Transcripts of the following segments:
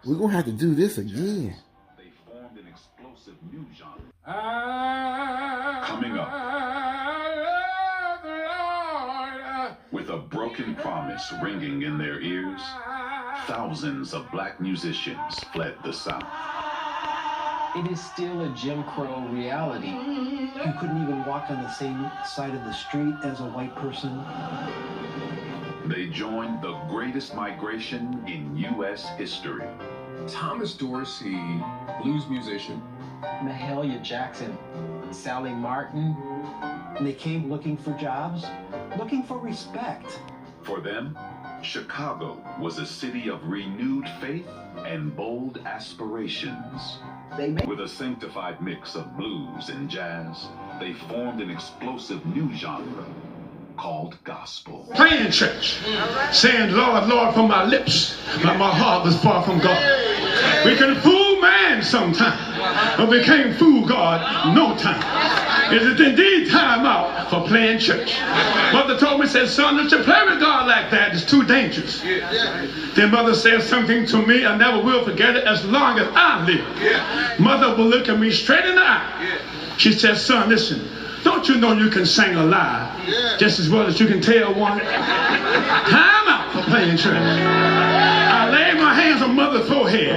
We're going to have to do this again. They formed an explosive new genre. Coming up, with a broken promise ringing in their ears, thousands of black musicians fled the South. It is still a Jim Crow reality. You couldn't even walk on the same side of the street as a white person. They joined the greatest migration in U.S. history. Thomas Dorsey, blues musician. Mahalia Jackson, Sally Martin. And they came looking for jobs, looking for respect. For them, Chicago was a city of renewed faith and bold aspirations. With a sanctified mix of blues and jazz, they formed an explosive new genre called gospel. Playing church, saying, Lord, Lord, from my lips, but my heart was far from God. We can fool man sometime, but we can't fool God no time. Is it indeed time out for playing church? Mother told me, said, son, don't you play with God like that. It's too dangerous. Then mother said something to me, I never will forget it as long as I live. Mother will look at me straight in the eye. She said, son, listen, don't you know you can sing a lie just as well as you can tell one? Time out for playing church. I laid my hands on mother's forehead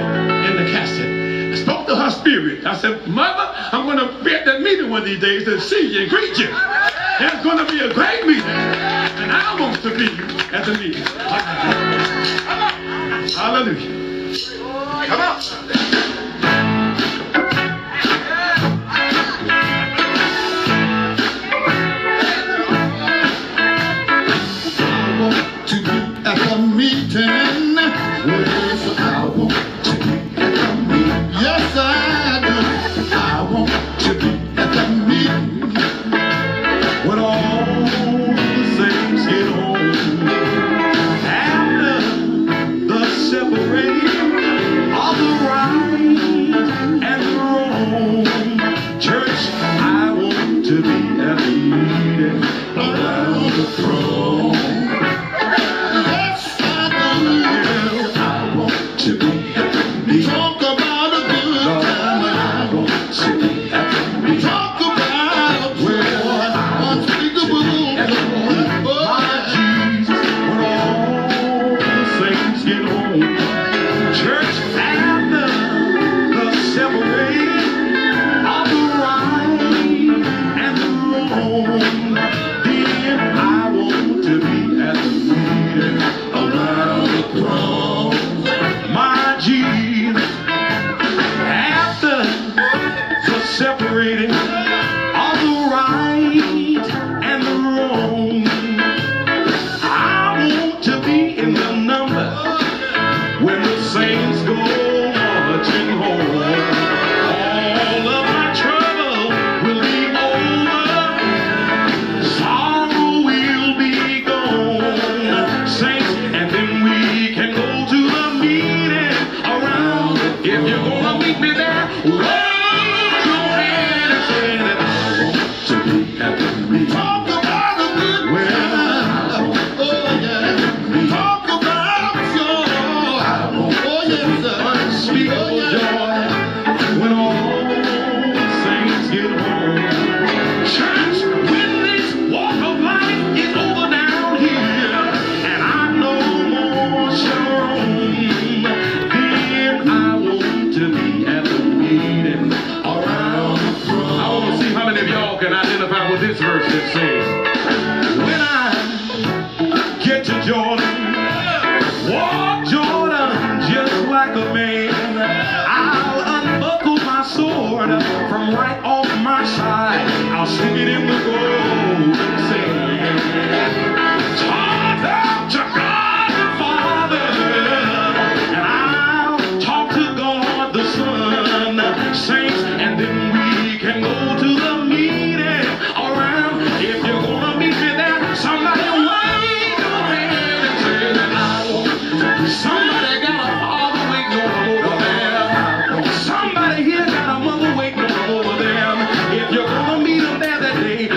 in the casket. I spoke to her spirit. I said, Mother, I'm going to be at that meeting one of these days to see you and greet you. It's going to be a great meeting. And I want to be at the meeting. Hallelujah. Come on. Meeting. Yes, I want to be at the meeting. Yes, I do. I want to be at the meeting when all the saints get home. After the separating of the right and the wrong, church, I want to be at the meeting around the throne. Talk about a good time. I want to be at the meeting. Talk about where unspeakable joy. My Jesus, when all the saints get home. Church, after the separating of the right and the wrong, then I want to be at the meeting around the throne. My Jesus, after the separating of the right and the wrong, I want to be in the number when the saints go marching home. All of my trouble will be over, sorrow will be gone, saints, and then we can go to the meeting around. If you're gonna meet me there, wave your hand and say that I want to be at the meeting. Talk about a good time. Oh yeah. Talk about joy. Oh yes, unspeakable joy when all the saints get home. Church, when this walk of life is over down here, and I no more shall roam, then I want to be at the meeting around the throne. I want to see how many of y'all can identify with this verse that says, when I get to Jordan, walk Jordan just like a man, I'll unbuckle my sword from right off my side, I'll stick it in the golden sand. Talk up to God the Father, and I'll talk to God the Son, saints, and then we can go to the meeting around. If you're gonna meet me there, somebody wave your hand and say that I want. Somebody got a father waiting on them over there. Somebody here got a mother waiting on them over there. If you're gonna meet them there that day,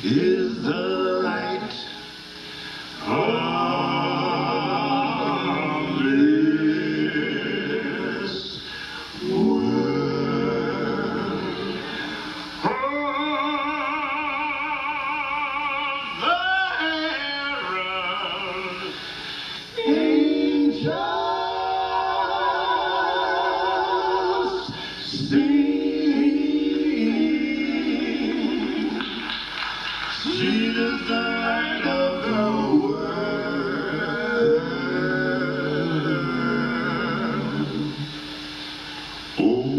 is the light of this world. Oh, the herald angels sing. She is the light of the world. Oh,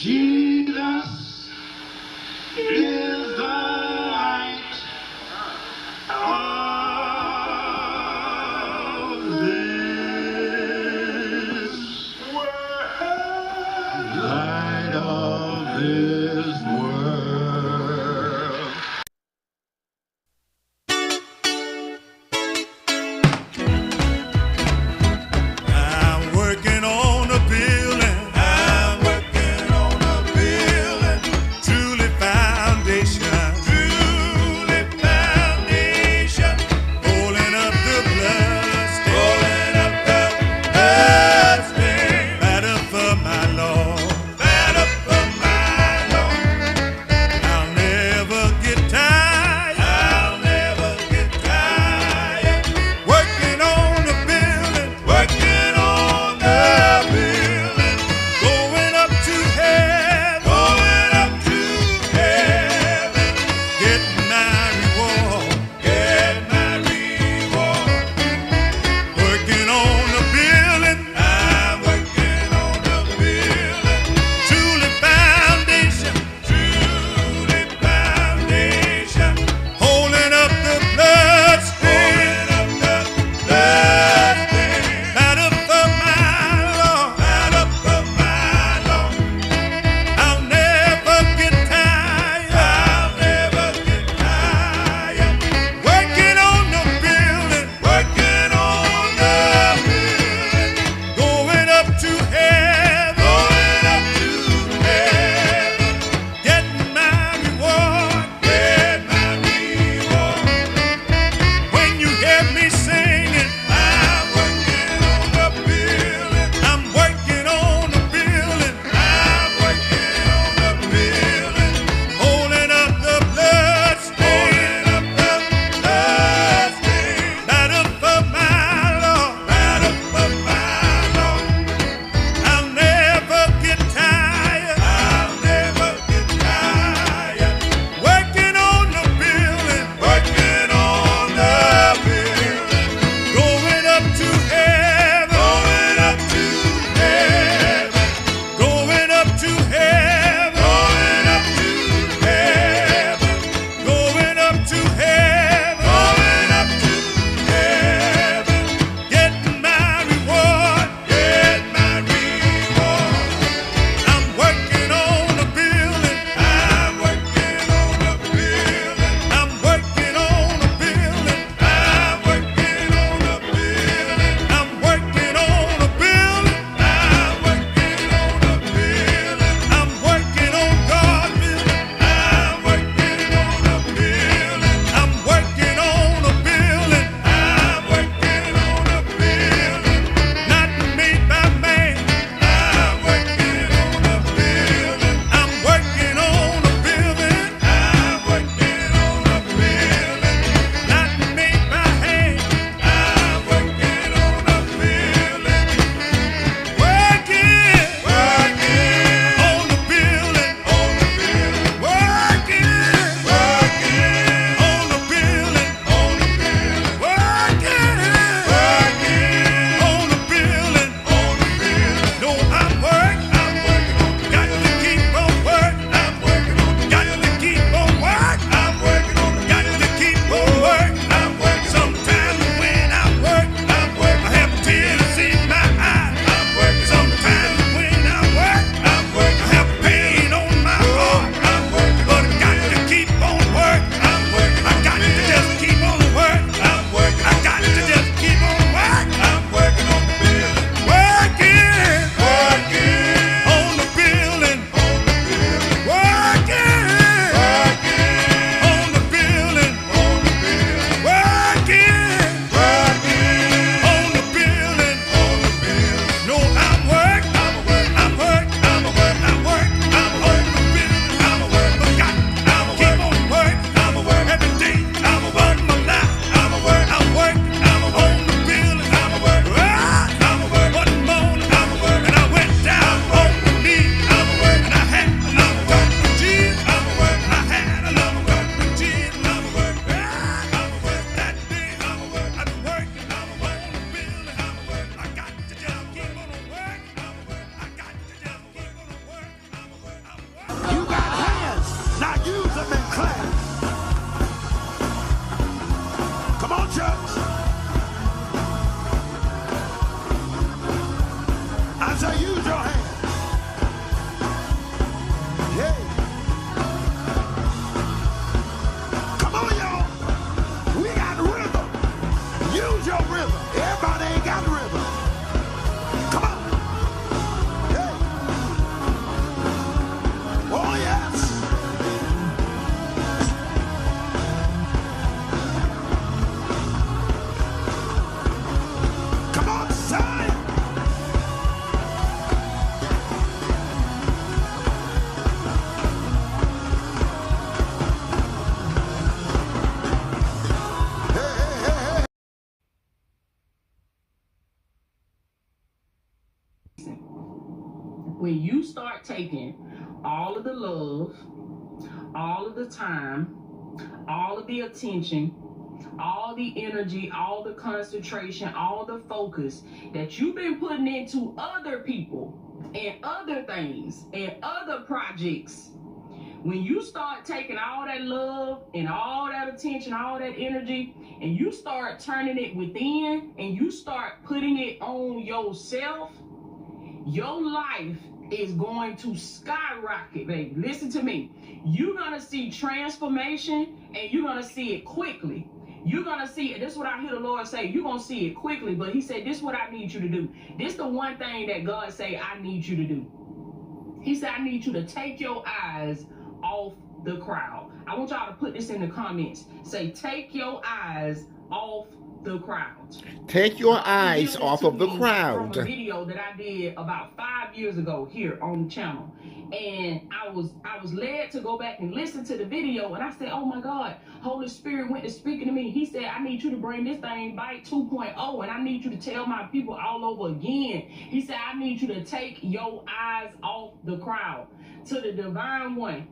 Jesus is the light of this world. Light of this world. when you start taking all of the love, all of the time, all of the attention, all the energy, all the concentration, all the focus that you've been putting into other people and other things and other projects, when you start taking all that love and all that attention, all that energy, and you start turning it within and you start putting it on yourself, your life is going to skyrocket, baby. Listen to me. You're going to see transformation, and you're going to see it quickly. You're going to see it. This is what I hear the Lord say. You're going to see it quickly, but he said, this is what I need you to do. This is the one thing that God say I need you to do. He said, I need you to take your eyes off the crowd. I want y'all to put this in the comments. Say, take your eyes off the crowd. Take your eyes off of the crowd. From a video that I did about 5 years ago here on the channel, and I was led to go back and listen to the video, and I said, oh my God, Holy Spirit went to speaking to me. He said, I need you to bring this thing back 2.0, and I need you to tell my people all over again. He said, I need you to take your eyes off the crowd, to the divine one,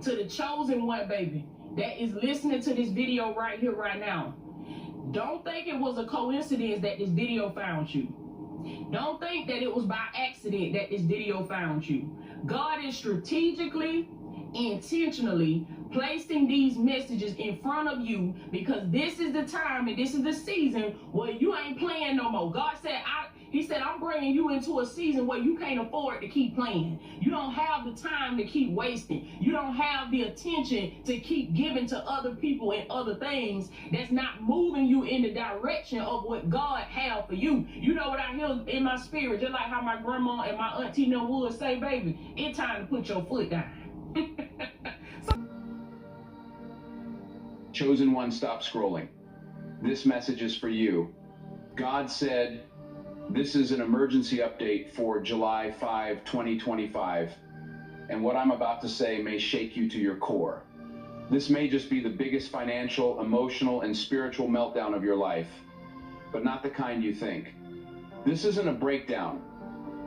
to the chosen one, baby, that is listening to this video right here, right now. Don't think it was a coincidence that this video found you. Don't think that it was by accident that this video found you. God is strategically, intentionally placing these messages in front of you, because this is the time and this is the season where you ain't playing no more. God said, he said, I'm bringing you into a season where you can't afford to keep playing. You don't have the time to keep wasting. You don't have the attention to keep giving to other people and other things that's not moving you in the direction of what God had for you. You know what I hear in my spirit, just like how my grandma and my auntie no would say, baby, it's time to put your foot down. Chosen one, stop scrolling. This message is for you. God said, this is an emergency update for July 5, 2025, and what I'm about to say may shake you to your core. This may just be the biggest financial, emotional, and spiritual meltdown of your life, but not the kind you think. This isn't a breakdown.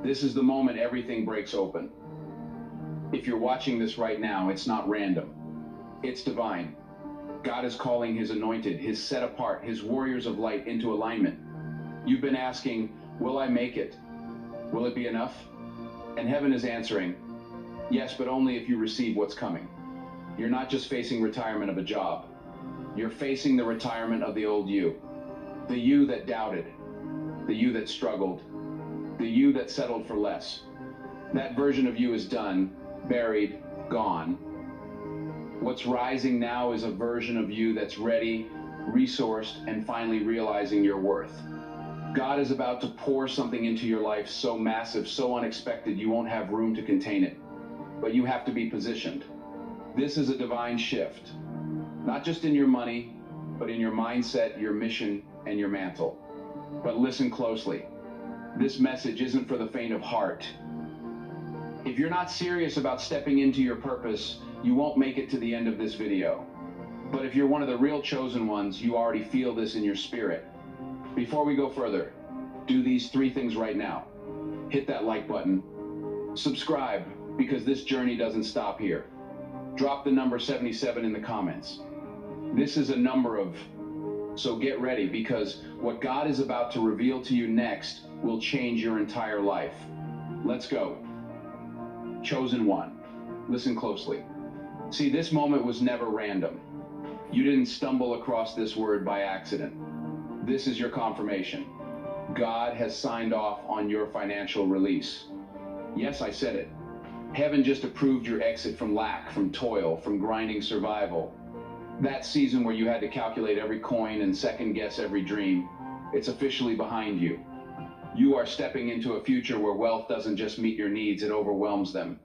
This is the moment everything breaks open. If you're watching this right now, it's not random. It's divine. God is calling his anointed, his set apart, his warriors of light into alignment. You've been asking, will I make it? Will it be enough? And heaven is answering, yes, but only if you receive what's coming. You're not just facing retirement of a job. You're facing the retirement of the old you. The you that doubted. The you that struggled. The you that settled for less. That version of you is done, buried, gone. What's rising now is a version of you that's ready, resourced, and finally realizing your worth. God is about to pour something into your life so massive, so unexpected, you won't have room to contain it. But you have to be positioned. This is a divine shift, not just in your money, but in your mindset, your mission, and your mantle. But listen closely. This message isn't for the faint of heart. If you're not serious about stepping into your purpose, you won't make it to the end of this video. But if you're one of the real chosen ones, you already feel this in your spirit. Before we go further, do these 3 things right now. Hit that like button. Subscribe, because this journey doesn't stop here. Drop the number 77 in the comments. This is a number of, so get ready, because what God is about to reveal to you next will change your entire life. Let's go. Chosen one. Listen closely. See, this moment was never random. You didn't stumble across this word by accident. This is your confirmation. God has signed off on your financial release. Yes, I said it. Heaven just approved your exit from lack, from toil, from grinding survival. That season where you had to calculate every coin and second guess every dream, it's officially behind you. You are stepping into a future where wealth doesn't just meet your needs, it overwhelms them.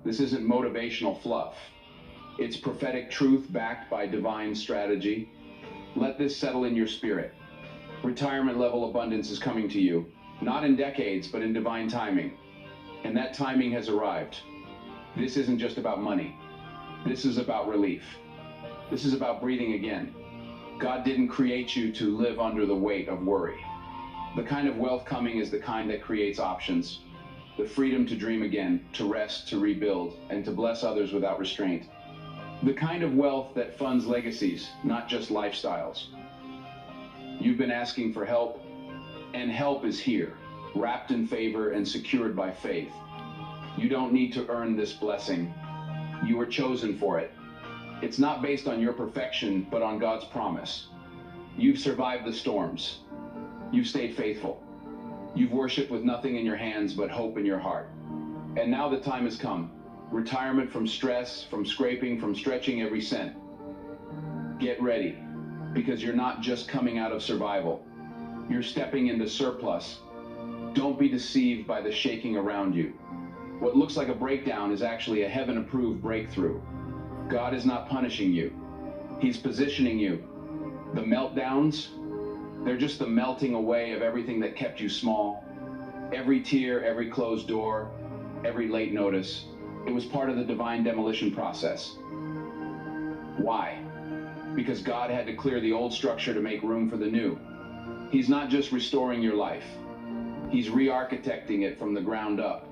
This isn't motivational fluff. It's prophetic truth backed by divine strategy. Let this settle in your spirit. Retirement level abundance is coming to you, not in decades, but in divine timing. And that timing has arrived. This isn't just about money. This is about relief. This is about breathing again. God didn't create you to live under the weight of worry. The kind of wealth coming is the kind that creates options, the freedom to dream again, to rest, to rebuild, and to bless others without restraint. The kind of wealth that funds legacies, not just lifestyles. You've been asking for help, and help is here, wrapped in favor and secured by faith. You don't need to earn this blessing. You were chosen for it. It's not based on your perfection, but on God's promise. You've survived the storms. You've stayed faithful. You've worshiped with nothing in your hands but hope in your heart. And now the time has come. Retirement from stress, from scraping, from stretching every cent. Get ready, because you're not just coming out of survival. You're stepping into surplus. Don't be deceived by the shaking around you. What looks like a breakdown is actually a heaven-approved breakthrough. God is not punishing you. He's positioning you. The meltdowns, they're just the melting away of everything that kept you small. Every tear, every closed door, every late notice. It was part of the divine demolition process. Why? Because God had to clear the old structure to make room for the new. He's not just restoring your life. He's re-architecting it from the ground up.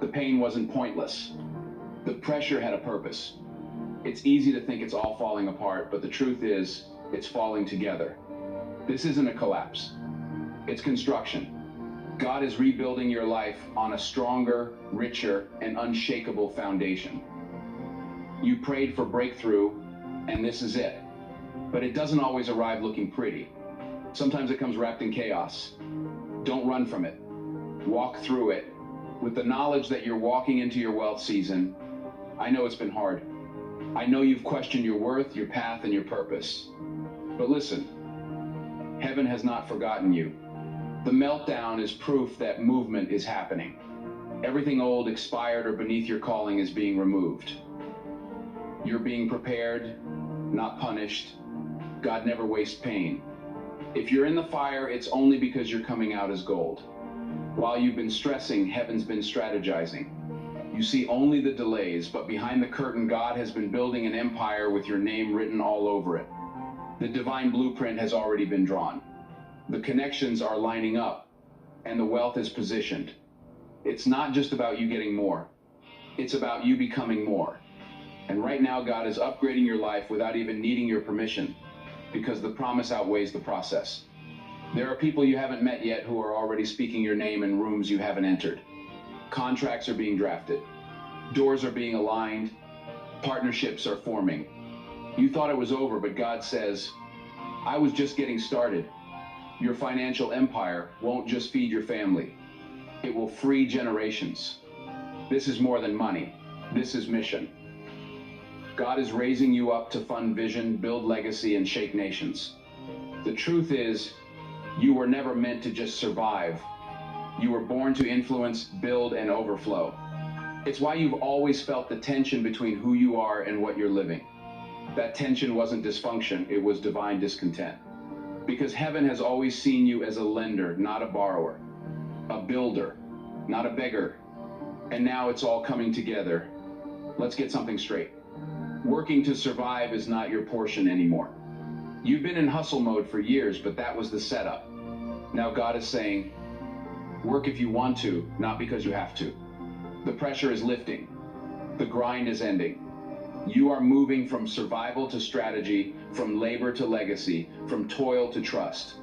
The pain wasn't pointless. The pressure had a purpose. It's easy to think it's all falling apart, but the truth is, it's falling together. This isn't a collapse. It's construction. God is rebuilding your life on a stronger, richer, and unshakable foundation. You prayed for breakthrough, and this is it. But it doesn't always arrive looking pretty. Sometimes it comes wrapped in chaos. Don't run from it. Walk through it with the knowledge that you're walking into your wealth season. I know it's been hard. I know you've questioned your worth, your path, and your purpose. But listen, heaven has not forgotten you. The meltdown is proof that movement is happening. Everything old, expired, or beneath your calling is being removed. You're being prepared, not punished. God never wastes pain. If you're in the fire, it's only because you're coming out as gold. While you've been stressing, heaven's been strategizing. You see only the delays, but behind the curtain, God has been building an empire with your name written all over it. The divine blueprint has already been drawn. The connections are lining up, and the wealth is positioned. It's not just about you getting more. It's about you becoming more. And right now, God is upgrading your life without even needing your permission, because the promise outweighs the process. There are people you haven't met yet who are already speaking your name in rooms you haven't entered. Contracts are being drafted. Doors are being aligned. Partnerships are forming. You thought it was over, but God says, I was just getting started. Your financial empire won't just feed your family. It will free generations. This is more than money. This is mission. God is raising you up to fund vision, build legacy, and shake nations. The truth is, you were never meant to just survive. You were born to influence, build, and overflow. It's why you've always felt the tension between who you are and what you're living. That tension wasn't dysfunction, it was divine discontent. Because heaven has always seen you as a lender, not a borrower. A builder, not a beggar. And now it's all coming together. Let's get something straight. Working to survive is not your portion anymore. You've been in hustle mode for years, but that was the setup. Now God is saying, work if you want to, not because you have to. The pressure is lifting. The grind is ending. You are moving from survival to strategy, from labor to legacy, from toil to trust.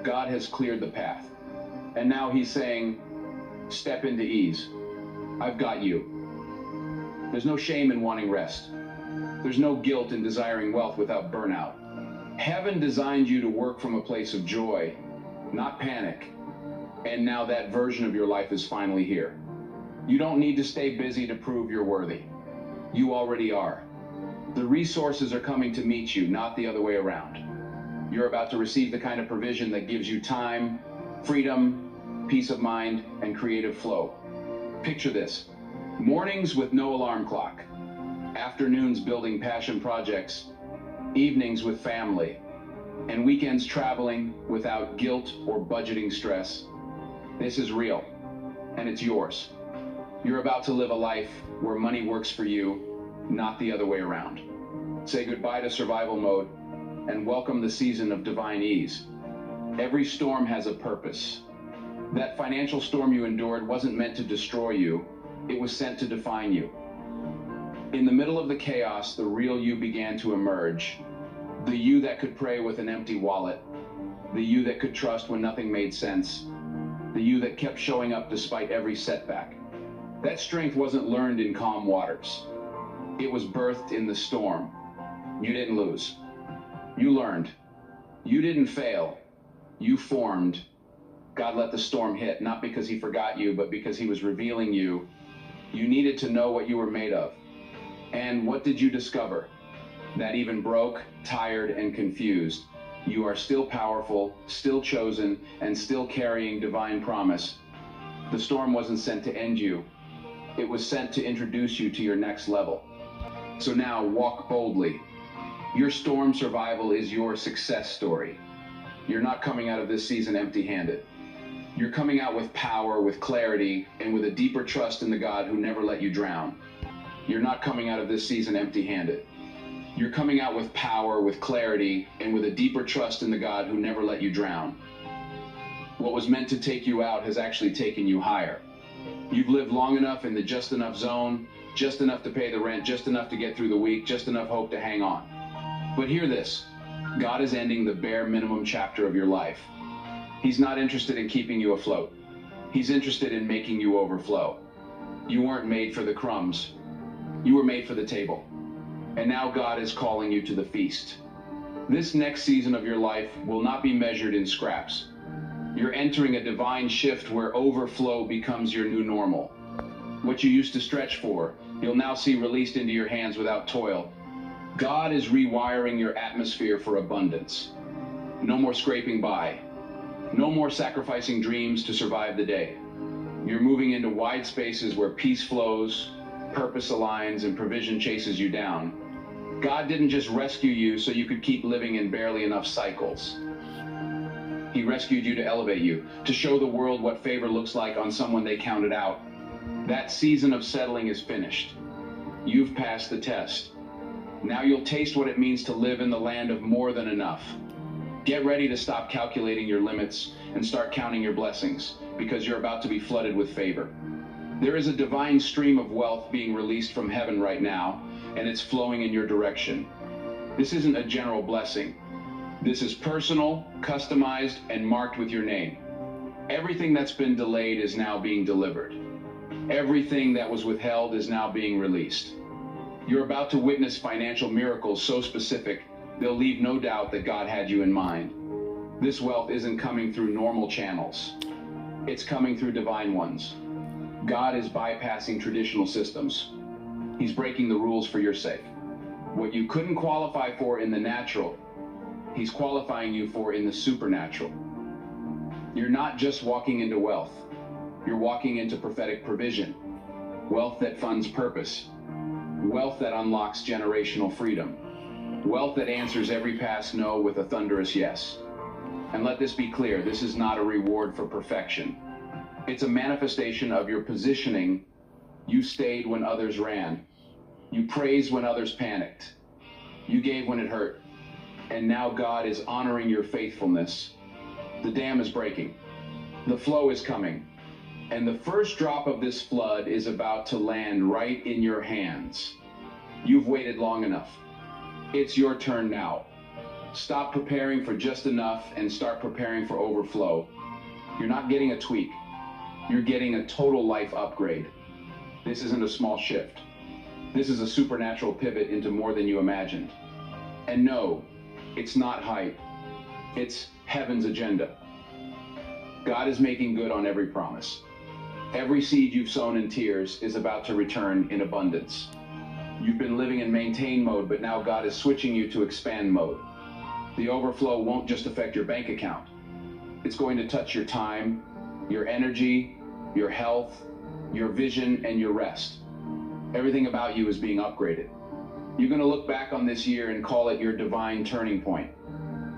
God has cleared the path. And now he's saying, step into ease. I've got you. There's no shame in wanting rest. There's no guilt in desiring wealth without burnout. Heaven designed you to work from a place of joy, not panic. And now that version of your life is finally here. You don't need to stay busy to prove you're worthy. You already are. The resources are coming to meet you, not the other way around. You're about to receive the kind of provision that gives you time, freedom, peace of mind, and creative flow. Picture this: mornings with no alarm clock, afternoons building passion projects, evenings with family, and weekends traveling without guilt or budgeting stress. This is real, and it's yours. You're about to live a life where money works for you, not the other way around. Say goodbye to survival mode and welcome the season of divine ease. Every storm has a purpose. That financial storm you endured wasn't meant to destroy you. It was sent to define you. In the middle of the chaos, the real you began to emerge. The you that could pray with an empty wallet. The you that could trust when nothing made sense. The you that kept showing up despite every setback. That strength wasn't learned in calm waters. It was birthed in the storm. You didn't lose. You learned. You didn't fail. You formed. God let the storm hit, not because he forgot you, but because he was revealing you. You needed to know what you were made of. And what did you discover? That even broke, tired, and confused, you are still powerful, still chosen, and still carrying divine promise. The storm wasn't sent to end you. It was sent to introduce you to your next level. So now walk boldly. Your storm survival is your success story. You're not coming out of this season empty-handed. You're coming out with power, with clarity, and with a deeper trust in the God who never let you drown. You're not coming out of this season empty-handed. You're coming out with power, with clarity, and with a deeper trust in the God who never let you drown. What was meant to take you out has actually taken you higher. You've lived long enough in the just enough zone, just enough to pay the rent, just enough to get through the week, just enough hope to hang on. But hear this, God is ending the bare minimum chapter of your life. He's not interested in keeping you afloat. He's interested in making you overflow. You weren't made for the crumbs. You were made for the table. And now God is calling you to the feast. This next season of your life will not be measured in scraps. You're entering a divine shift where overflow becomes your new normal. What you used to stretch for, you'll now see released into your hands without toil. God is rewiring your atmosphere for abundance. No more scraping by. No more sacrificing dreams to survive the day. You're moving into wide spaces where peace flows, purpose aligns, and provision chases you down. God didn't just rescue you so you could keep living in barely enough cycles. He rescued you to elevate you, to show the world what favor looks like on someone they counted out. That season of settling is finished. You've passed the test. Now you'll taste what it means to live in the land of more than enough. Get ready to stop calculating your limits and start counting your blessings, because you're about to be flooded with favor. There is a divine stream of wealth being released from heaven right now, and it's flowing in your direction. This isn't a general blessing. This is personal, customized, and marked with your name. Everything that's been delayed is now being delivered. Everything that was withheld is now being released. You're about to witness financial miracles so specific, they'll leave no doubt that God had you in mind. This wealth isn't coming through normal channels. It's coming through divine ones. God is bypassing traditional systems. He's breaking the rules for your sake. What you couldn't qualify for in the natural, He's qualifying you for in the supernatural. You're not just walking into wealth. You're walking into prophetic provision. Wealth that funds purpose. Wealth that unlocks generational freedom. Wealth that answers every past no with a thunderous yes. And let this be clear, this is not a reward for perfection. It's a manifestation of your positioning. You stayed when others ran. You praised when others panicked. You gave when it hurt. And now God is honoring your faithfulness. The dam is breaking. The flow is coming. And the first drop of this flood is about to land right in your hands. You've waited long enough. It's your turn now. Stop preparing for just enough and start preparing for overflow. You're not getting a tweak. You're getting a total life upgrade. This isn't a small shift. This is a supernatural pivot into more than you imagined. And no, it's not hype. It's heaven's agenda. God is making good on every promise. Every seed you've sown in tears is about to return in abundance. You've been living in maintain mode, but now God is switching you to expand mode. The overflow won't just affect your bank account. It's going to touch your time, your energy, your health, your vision, and your rest. Everything about you is being upgraded. You're going to look back on this year and call it your divine turning point.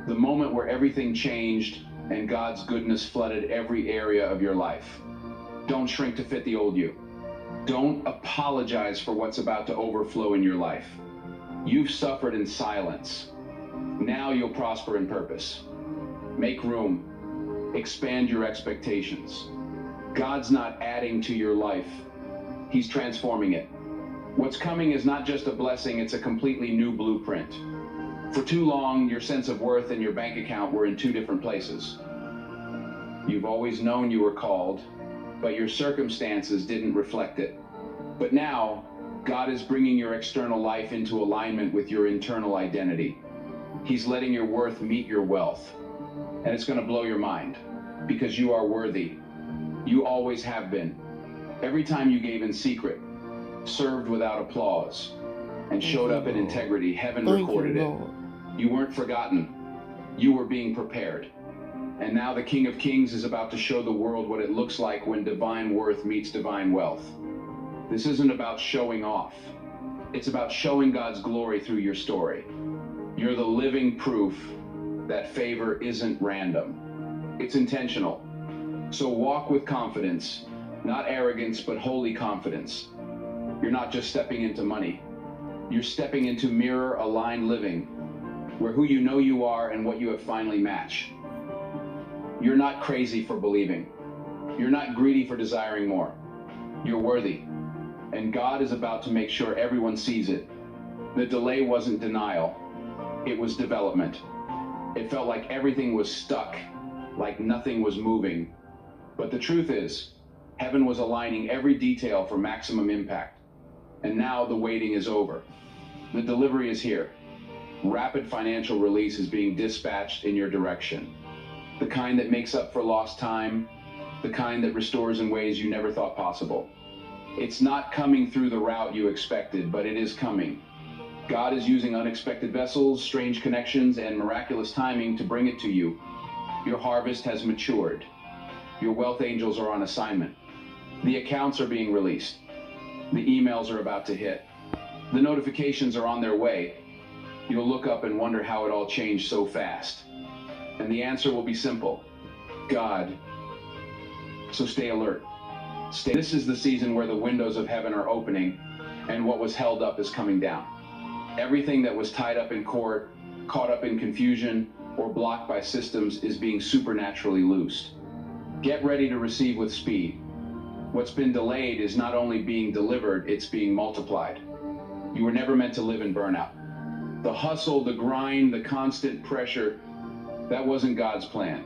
The moment where everything changed and God's goodness flooded every area of your life. Don't shrink to fit the old you. Don't apologize for what's about to overflow in your life. You've suffered in silence. Now you'll prosper in purpose. Make room. Expand your expectations. God's not adding to your life. He's transforming it. What's coming is not just a blessing, it's a completely new blueprint. For too long, your sense of worth and your bank account were in two different places. You've always known you were called, but your circumstances didn't reflect it. But now, God is bringing your external life into alignment with your internal identity. He's letting your worth meet your wealth. And it's going to blow your mind, because you are worthy. You always have been. Every time you gave in secret, served without applause, and showed up in integrity, heaven recorded it. You weren't forgotten. You were being prepared. And now the King of Kings is about to show the world what it looks like when divine worth meets divine wealth. This isn't about showing off. It's about showing God's glory through your story. You're the living proof that favor isn't random. It's intentional. So walk with confidence, not arrogance, but holy confidence. You're not just stepping into money. You're stepping into mirror-aligned living, where who you know you are and what you have finally match. You're not crazy for believing. You're not greedy for desiring more. You're worthy. And God is about to make sure everyone sees it. The delay wasn't denial. It was development. It felt like everything was stuck, like nothing was moving. But the truth is, heaven was aligning every detail for maximum impact. And now the waiting is over. The delivery is here. Rapid financial release is being dispatched in your direction. The kind that makes up for lost time, the kind that restores in ways you never thought possible. It's not coming through the route you expected, but it is coming. God is using unexpected vessels, strange connections, and miraculous timing to bring it to you. Your harvest has matured. Your wealth angels are on assignment. The accounts are being released. The emails are about to hit. The notifications are on their way. You'll look up and wonder how it all changed so fast. And the answer will be simple. God. So stay alert. This is the season where the windows of heaven are opening and what was held up is coming down. Everything that was tied up in court, caught up in confusion, or blocked by systems is being supernaturally loosed. Get ready to receive with speed. What's been delayed is not only being delivered, it's being multiplied. You were never meant to live in burnout. The hustle, the grind, the constant pressure, that wasn't God's plan.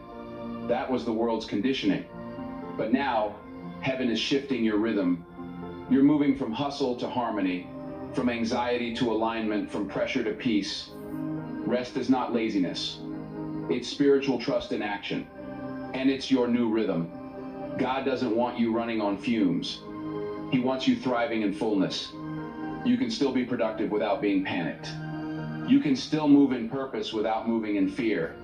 That was the world's conditioning. But now, heaven is shifting your rhythm. You're moving from hustle to harmony, from anxiety to alignment, from pressure to peace. Rest is not laziness. It's spiritual trust in action. And it's your new rhythm. God doesn't want you running on fumes. He wants you thriving in fullness. You can still be productive without being panicked. You can still move in purpose without moving in fear.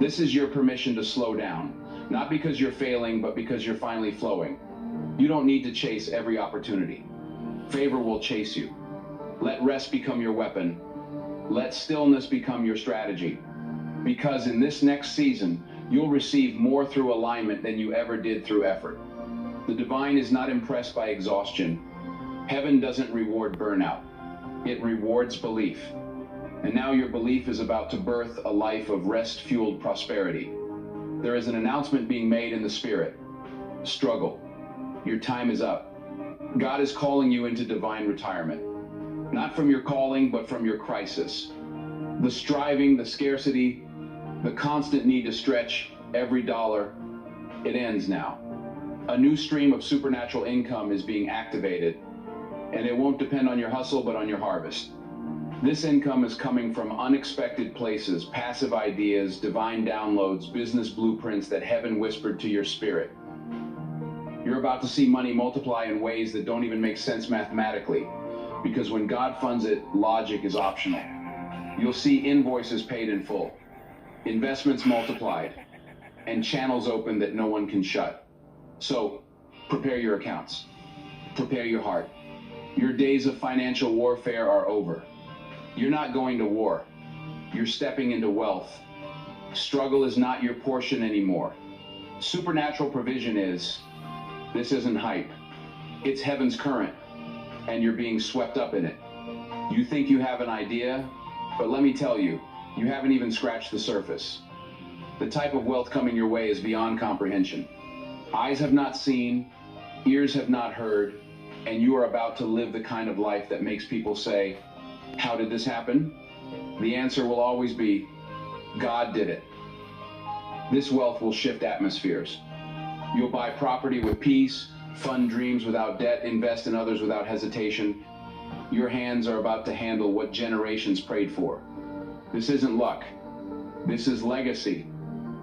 This is your permission to slow down, not because you're failing, but because you're finally flowing. You don't need to chase every opportunity. Favor will chase you. Let rest become your weapon. Let stillness become your strategy. Because in this next season, you'll receive more through alignment than you ever did through effort. The divine is not impressed by exhaustion. Heaven doesn't reward burnout. It rewards belief. And now your belief is about to birth a life of rest-fueled prosperity. There is an announcement being made in the spirit. Struggle. Your time is up. God is calling you into divine retirement. Not from your calling, but from your crisis. The striving, the scarcity, the constant need to stretch every dollar, it ends now. A new stream of supernatural income is being activated, and it won't depend on your hustle, but on your harvest. This income is coming from unexpected places, passive ideas, divine downloads, business blueprints that heaven whispered to your spirit. You're about to see money multiply in ways that don't even make sense mathematically, because when God funds it, logic is optional. You'll see invoices paid in full, investments multiplied, and channels open that no one can shut. So, prepare your accounts. Prepare your heart. Your days of financial warfare are over. You're not going to war. You're stepping into wealth. Struggle is not your portion anymore. Supernatural provision is. This isn't hype. It's heaven's current, and you're being swept up in it. You think you have an idea, but let me tell you, you haven't even scratched the surface. The type of wealth coming your way is beyond comprehension. Eyes have not seen, ears have not heard, and you are about to live the kind of life that makes people say, "How did this happen?" The answer will always be, God did it. This wealth will shift atmospheres. You'll buy property with peace, fund dreams without debt, invest in others without hesitation. Your hands are about to handle what generations prayed for. This isn't luck. This is legacy.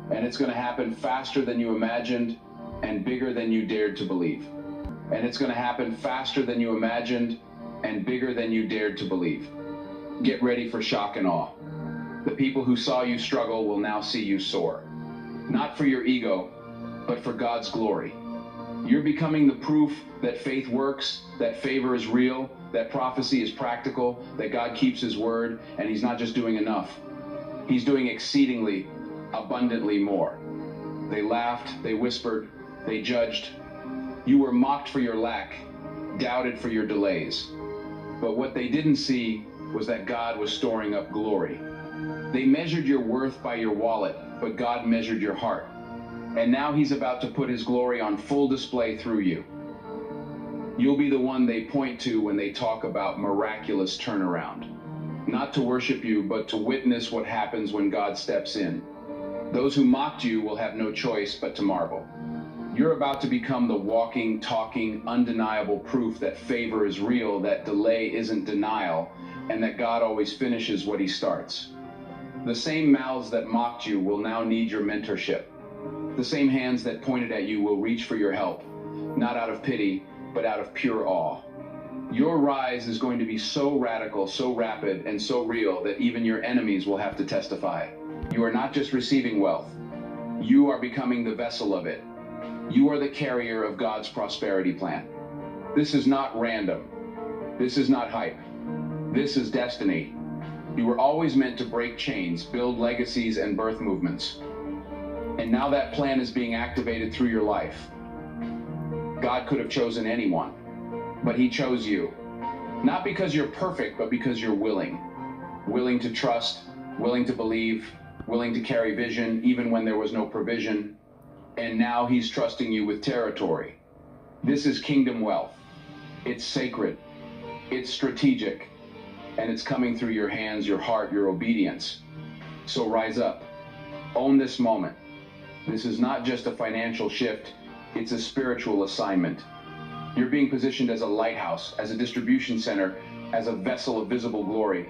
And it's going to happen faster than you imagined and bigger than you dared to believe. And it's going to happen faster than you imagined and bigger than you dared to believe. Get ready for shock and awe. The people who saw you struggle will now see you soar. Not for your ego, but for God's glory. You're becoming the proof that faith works, that favor is real, that prophecy is practical, that God keeps his word, and he's not just doing enough. He's doing exceedingly, abundantly more. They laughed, they whispered, they judged. You were mocked for your lack, doubted for your delays. But what they didn't see was that God was storing up glory. They measured your worth by your wallet, but God measured your heart. And now he's about to put his glory on full display through you. You'll be the one they point to when they talk about miraculous turnaround. Not to worship you, but to witness what happens when God steps in. Those who mocked you will have no choice but to marvel. You're about to become the walking, talking, undeniable proof that favor is real, that delay isn't denial, and that God always finishes what he starts. The same mouths that mocked you will now need your mentorship. The same hands that pointed at you will reach for your help, not out of pity, but out of pure awe. Your rise is going to be so radical, so rapid, and so real that even your enemies will have to testify. You are not just receiving wealth. You are becoming the vessel of it. You are the carrier of God's prosperity plan. This is not random. This is not hype. This is destiny. You were always meant to break chains, build legacies, and birth movements. And now that plan is being activated through your life. God could have chosen anyone, but he chose you. Not because you're perfect, but because you're willing. Willing to trust, willing to believe, willing to carry vision, even when there was no provision. And now he's trusting you with territory. This is kingdom wealth. It's sacred. It's strategic. And it's coming through your hands, your heart, your obedience. So rise up. Own this moment. This is not just a financial shift. It's a spiritual assignment. You're being positioned as a lighthouse, as a distribution center, as a vessel of visible glory.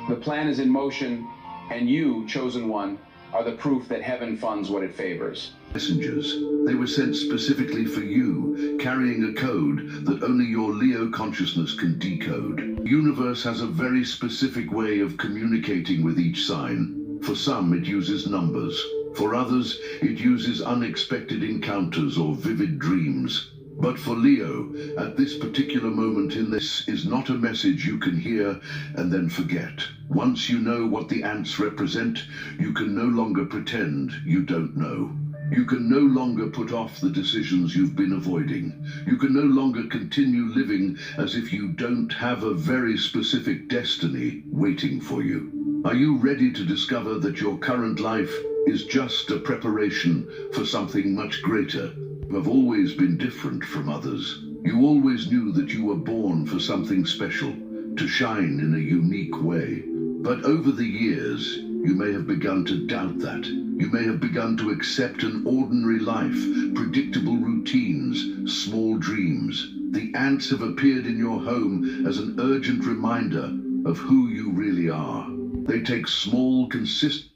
The plan is in motion, and you, chosen one, are the proof that heaven funds what it favors. Messengers. They were sent specifically for you, carrying a code that only your Leo consciousness can decode. The universe has a very specific way of communicating with each sign. For some, it uses numbers. For others, it uses unexpected encounters or vivid dreams. But for Leo, at this particular moment in this is not a message you can hear and then forget. Once you know what the ants represent, you can no longer pretend you don't know. You can no longer put off the decisions you've been avoiding. You can no longer continue living as if you don't have a very specific destiny waiting for you. Are you ready to discover that your current life is just a preparation for something much greater? You have always been different from others. You always knew that you were born for something special, to shine in a unique way. But over the years, you may have begun to doubt that. You may have begun to accept an ordinary life, predictable routines, small dreams. The ants have appeared in your home as an urgent reminder of who you really are. They take small, consistent.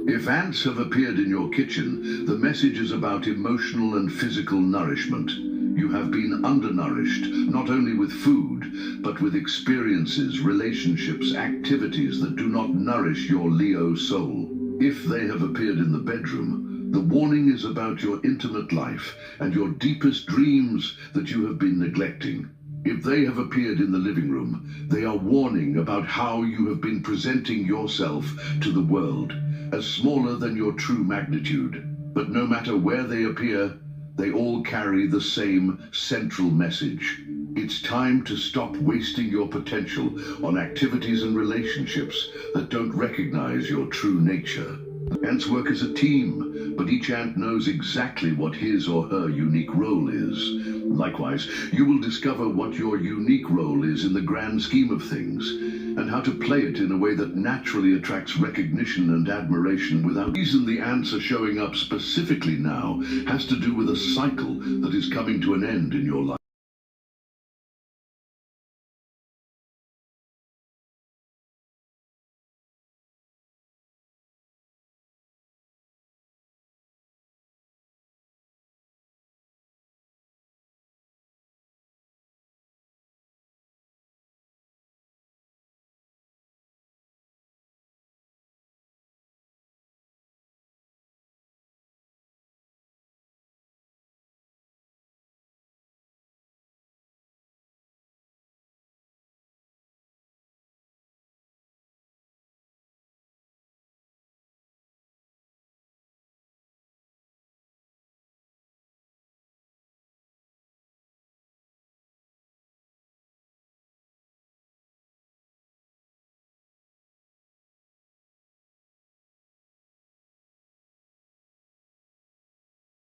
If ants have appeared in your kitchen, the message is about emotional and physical nourishment. You have been undernourished, not only with food, but with experiences, relationships, activities that do not nourish your Leo soul. If they have appeared in the bedroom, the warning is about your intimate life and your deepest dreams that you have been neglecting. If they have appeared in the living room, they are warning about how you have been presenting yourself to the world as smaller than your true magnitude. But no matter where they appear, they all carry the same central message. It's time to stop wasting your potential on activities and relationships that don't recognize your true nature. Ants work as a team, but each ant knows exactly what his or her unique role is. Likewise, you will discover what your unique role is in the grand scheme of things, and how to play it in a way that naturally attracts recognition and admiration without. The reason the ants are showing up specifically now has to do with a cycle that is coming to an end in your life.